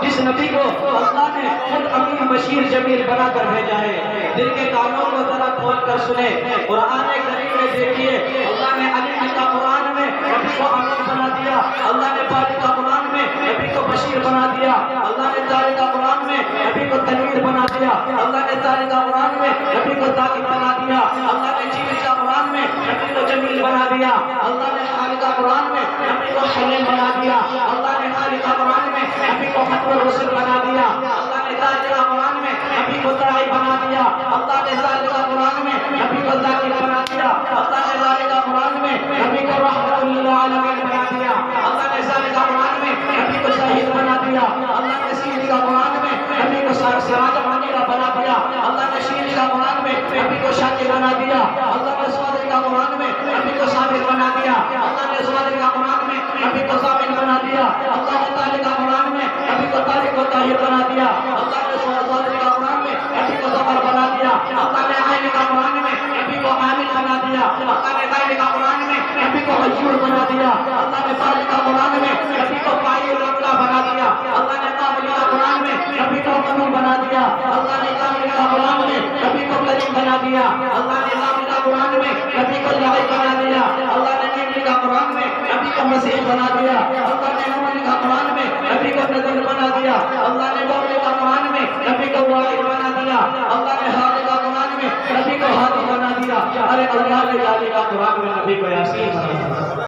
جس نبی کو اللہ نے خود امین بشیر جمیل بنا کر بھیجا ہے. دل کے کانوں کو ذرا کھول کر سنیں. قرآن کریم میں دیکھیے اللہ نے علی کا قرآن میں نبی کو امین بنا دیا. اللہ نے باری کا قرآن میں نبی کو بشیر بنا دیا. اللہ نے تاری کا قرآن میں نبی کو تنویر بنا دیا. اللہ نے تاری کا قرآن میں نبی کو ذاکر بنا دیا. اللہ نے جیل کا قرآن میں نبی کو جمیل بنا دیا. اللہ نے خالق کا قرآن میں نبی کو حلیم بنا دیا. اللہ نے خالق کا قرآن میں نبی کو خط الرسل بنا دیا. اللہ نے تاری کا قرآن میں نبی کو ترائی بنا دیا. اللہ نے ذاکر کا قرآن میں نبی کو ذاکر بنا دیا. اللہ نے ذاکر کا قرآن میں نبی کو رحمت للعالمین بنا دیا. اللہ نے ذاکر کا قرآن میں نبی کو شہید بنا دیا. اللہ نے سیدھ کا قرآن میں نبی کو سراج منیرہ بنا دیا. اللہ نے شیر کا قرآن میں نبی کو شاکر بنا دیا. اللہ نے صادق کا قرآن میں نبی کو صابر بنا دیا. اللہ نے صادق کا قرآن میں نبی کو ضامن بنا دیا. اللہ نے طارق کا قرآن میں نبی کو طارق و طاہر بنا دیا. اللہ نے صادق کا قرآن میں نبی کو ظفر بنا دیا. اللہ نے عین کا قرآن میں نبی کو عامل بنا دیا. اللہ نے غیر کا قرآن میں نبی کو غیور بنا دیا. اللہ نے فارق کا قرآن میں نبی کو فاعل الاملا بنا دیا. اللہ نے قابل کا قرآن میں نبی کو قانون بنا دیا. اللہ نے کامل کا قرآن میں نبی کو کریم بنا دیا. اللہ نے لامل کا قرآن میں نبی کو لعیب بنا دیا. اللہ نے نیمل کا قرآن میں نبی کو مسیح بنا دیا. اللہ نے